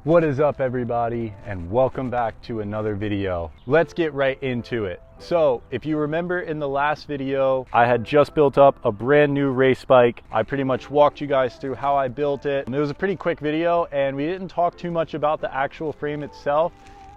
What is up, everybody, and welcome back to another video. Let's get right into it. So if you remember in the last video, I had just built up a brand new race bike. I pretty much walked you guys through how I built it. It was a pretty quick video and we didn't talk too much about the actual frame itself.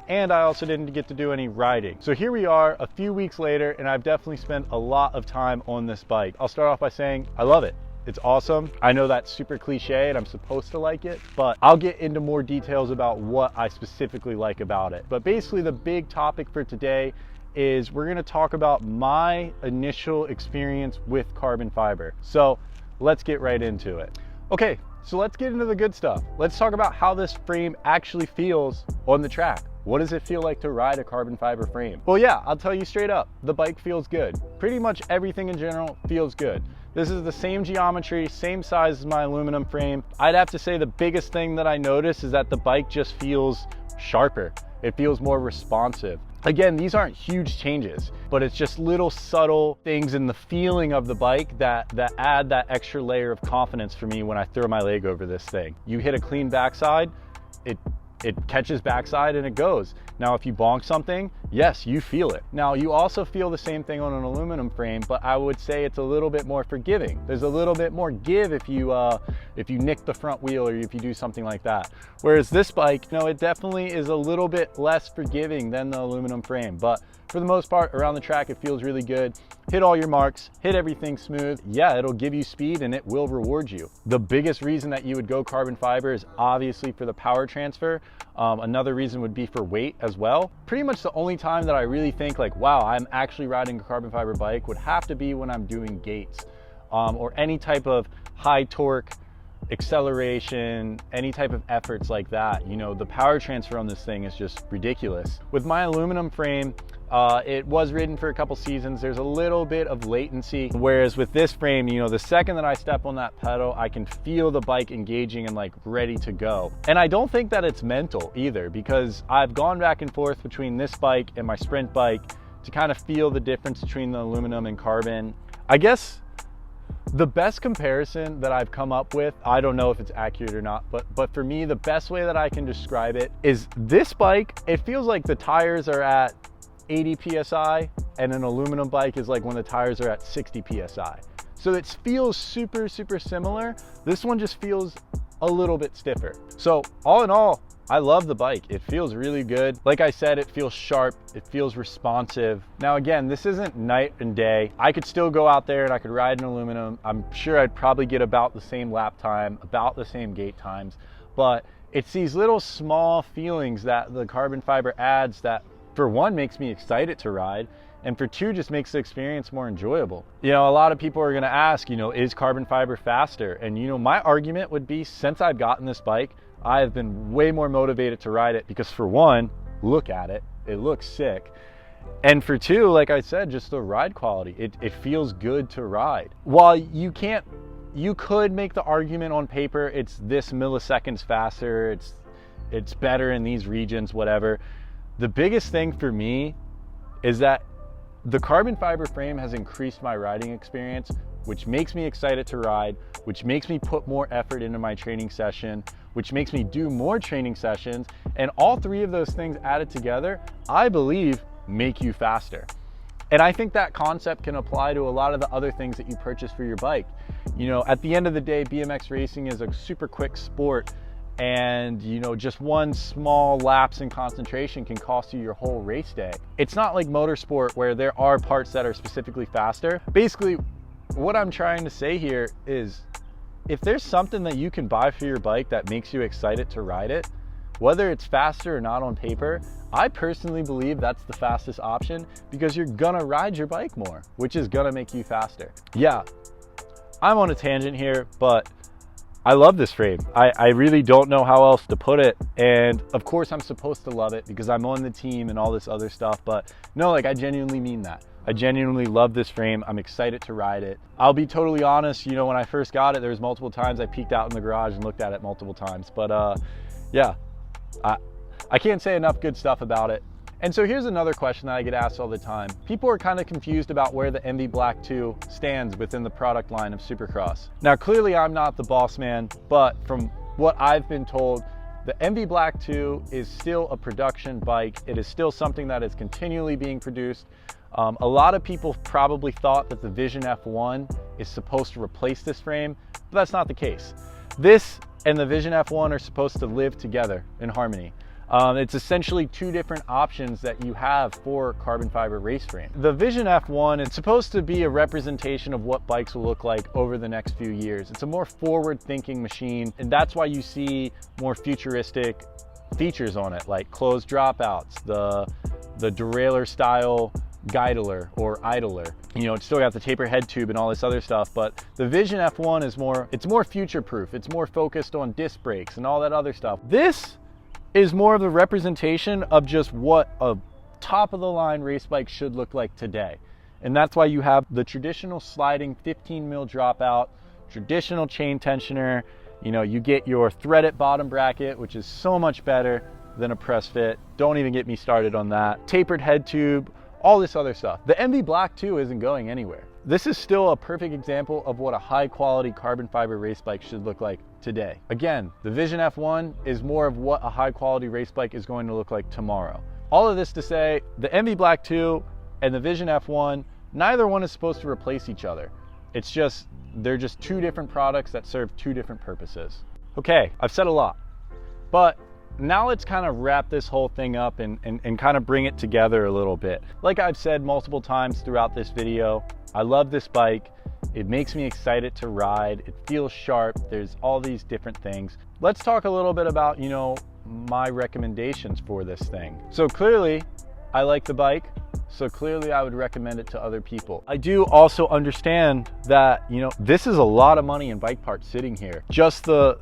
And I also didn't get to do any riding. So here we are a few weeks later and I've definitely spent a lot of time on this bike. I'll start off by saying I love it. It's awesome. I know that's super cliche and I'm supposed to like it, but I'll get into more details about what I specifically like about it. But basically the big topic for today is we're gonna talk about my initial experience with carbon fiber. So let's get right into it. Okay, so let's get into the good stuff. Let's talk about how this frame actually feels on the track. What does it feel like to ride a carbon fiber frame? Well, yeah, I'll tell you straight up, the bike feels good. Pretty much everything in general feels good. This is the same geometry, same size as my aluminum frame. I'd have to say the biggest thing that I notice is that the bike just feels sharper. It feels more responsive. Again, these aren't huge changes, but it's just little subtle things in the feeling of the bike that add that extra layer of confidence for me when I throw my leg over this thing. You hit a clean backside, it catches backside and it goes. Now, if you bonk something, yes, you feel it. Now, you also feel the same thing on an aluminum frame, but I would say it's a little bit more forgiving. There's a little bit more give if you nick the front wheel or if you do something like that. Whereas this bike, you know, it definitely is a little bit less forgiving than the aluminum frame, but for the most part, around the track, it feels really good. Hit all your marks, hit everything smooth. Yeah, it'll give you speed and it will reward you. The biggest reason that you would go carbon fiber is obviously for the power transfer. Another reason would be for weight as well. Pretty much the only time that I really think like, wow, I'm actually riding a carbon fiber bike would have to be when I'm doing gates or any type of high torque acceleration, any type of efforts like that. You know, the power transfer on this thing is just ridiculous. With my aluminum frame, it was ridden for a couple seasons. There's a little bit of latency, whereas with this frame, you know, the second that I step on that pedal, I can feel the bike engaging and like ready to go. And I don't think that it's mental either, because I've gone back and forth between this bike and my sprint bike to kind of feel the difference between the aluminum and carbon. I guess the best comparison that I've come up with, I don't know if it's accurate or not, but for me, the best way that I can describe it is this bike, it feels like the tires are at 80 PSI and an aluminum bike is like when the tires are at 60 PSI. So it feels super, super similar. This one just feels a little bit stiffer. So all in all, I love the bike. It feels really good. Like I said, it feels sharp. It feels responsive. Now, again, this isn't night and day. I could still go out there and I could ride an aluminum. I'm sure I'd probably get about the same lap time, about the same gate times, but it's these little small feelings that the carbon fiber adds that for one makes me excited to ride, and for two just makes the experience more enjoyable. You know, a lot of people are gonna ask, you know, is carbon fiber faster? And you know, my argument would be, since I've gotten this bike, I have been way more motivated to ride it because for one, look at it, it looks sick. And for two, like I said, just the ride quality, it feels good to ride. While you could make the argument on paper, it's this milliseconds faster, it's better in these regions, whatever. The biggest thing for me is that the carbon fiber frame has increased my riding experience, which makes me excited to ride, which makes me put more effort into my training session, which makes me do more training sessions. And all three of those things added together, I believe, make you faster. And I think that concept can apply to a lot of the other things that you purchase for your bike. You know, at the end of the day, BMX racing is a super quick sport. And you know, just one small lapse in concentration can cost you your whole race day. It's not like motorsport where there are parts that are specifically faster. Basically, what I'm trying to say here is, if there's something that you can buy for your bike that makes you excited to ride it, whether it's faster or not on paper, I personally believe that's the fastest option because you're gonna ride your bike more, which is gonna make you faster. Yeah, I'm on a tangent here, but I love this frame. I really don't know how else to put it. And of course I'm supposed to love it because I'm on the team and all this other stuff, but no, like I genuinely mean that. I genuinely love this frame. I'm excited to ride it. I'll be totally honest, you know, when I first got it, there was multiple times I peeked out in the garage and looked at it multiple times, but yeah, I can't say enough good stuff about it. And so here's another question that I get asked all the time. People are kind of confused about where the ENVY BLK 2 stands within the product line of Supercross. Now, clearly I'm not the boss man, but from what I've been told, The ENVY Black 2 is still a production bike. It is still something that is continually being produced. A lot of people probably thought that the Vision F1 is supposed to replace this frame, but that's not the case. This and the Vision F1 are supposed to live together in harmony. It's essentially two different options that you have for carbon fiber race frame. The Vision F1 is supposed to be a representation of what bikes will look like over the next few years. It's a more forward-thinking machine, and that's why you see more futuristic features on it, like closed dropouts, the derailleur style guidler or idler. You know, it's still got the taper head tube and all this other stuff, but the Vision F1 is more future-proof. It's more focused on disc brakes and all that other stuff. This is more of the representation of just what a top-of-the-line race bike should look like today. And that's why you have the traditional sliding 15 mil dropout, traditional chain tensioner. You know, you get your threaded bottom bracket, which is so much better than a press fit. Don't even get me started on that. Tapered head tube, all this other stuff. The ENVY Black 2 isn't going anywhere. This is still a perfect example of what a high quality carbon fiber race bike should look like today. Again, the Vision F1 is more of what a high quality race bike is going to look like tomorrow. All of this to say, the ENVY Black 2 and the Vision F1, neither one is supposed to replace each other. It's just, they're just two different products that serve two different purposes. Okay, I've said a lot, but now let's kind of wrap this whole thing up and kind of bring it together a little bit. Like I've said multiple times throughout this video, I love this bike. It makes me excited to ride. It feels sharp. There's all these different things. Let's talk a little bit about, you know, my recommendations for this thing. So clearly, I like the bike. So clearly I would recommend it to other people. I do also understand that, you know, this is a lot of money in bike parts sitting here. Just the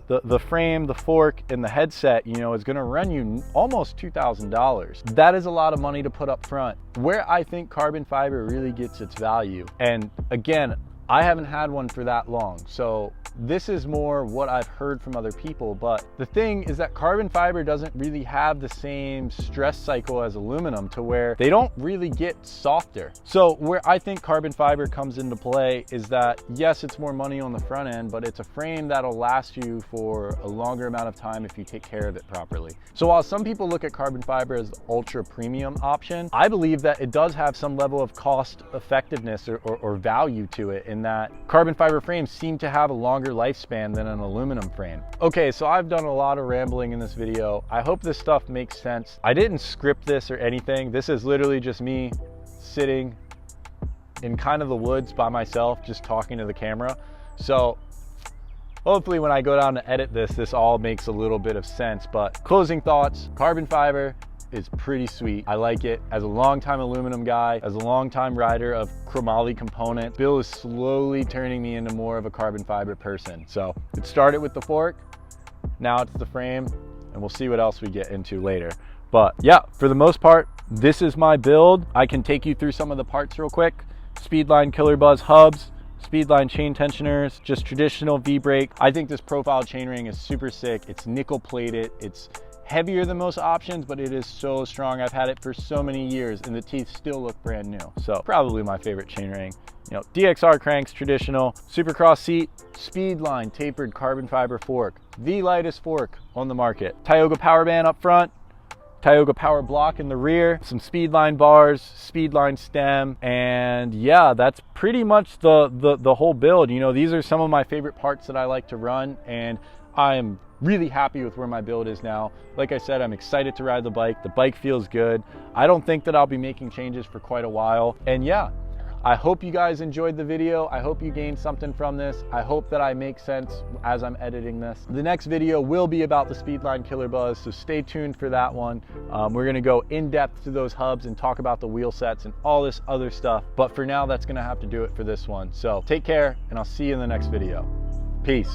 frame, the fork, and the headset, you know, is gonna run you almost $2,000. That is a lot of money to put up front. Where I think carbon fiber really gets its value, and again, I haven't had one for that long, so this is more what I've heard from other people, but the thing is that carbon fiber doesn't really have the same stress cycle as aluminum, to where they don't really get softer. So where I think carbon fiber comes into play is that, yes, it's more money on the front end, but it's a frame that'll last you for a longer amount of time if you take care of it properly. So while some people look at carbon fiber as the ultra premium option, I believe that it does have some level of cost effectiveness or value to it, in that carbon fiber frames seem to have a longer lifespan than an aluminum frame. Okay, so I've done a lot of rambling in this video. I hope this stuff makes sense. I didn't script this or anything. This is literally just me sitting in kind of the woods by myself, just talking to the camera. So hopefully when I go down to edit this, this all makes a little bit of sense. But closing thoughts, carbon fiber is pretty sweet. I like it. As a longtime aluminum guy, as a longtime rider of chromoly components, Bill is slowly turning me into more of a carbon fiber person. So it started with the fork, now it's the frame, and we'll see what else we get into later. But yeah, for the most part, this is my build. I can take you through some of the parts real quick. Speedline Killer Buzz hubs, Speedline chain tensioners, just traditional V-brake. I think this profile chainring is super sick. It's nickel plated. It's heavier than most options, but it is so strong. I've had it for so many years and the teeth still look brand new. So probably my favorite chainring. You know, DXR cranks, traditional, Supercross seat, Speedline tapered carbon fiber fork, the lightest fork on the market. Tioga power band up front, Tioga power block in the rear, some Speedline bars, Speedline stem, and yeah, that's pretty much the whole build. You know, these are some of my favorite parts that I like to run, and I am really happy with where my build is now. Like I said, I'm excited to ride the bike. The bike feels good. I don't think that I'll be making changes for quite a while. And yeah, I hope you guys enjoyed the video. I hope you gained something from this. I hope that I make sense as I'm editing this. The next video will be about the Speedline Killer Buzz, so stay tuned for that one. We're gonna go in depth to those hubs and talk about the wheel sets and all this other stuff. But for now, that's gonna have to do it for this one. So take care, and I'll see you in the next video. Peace.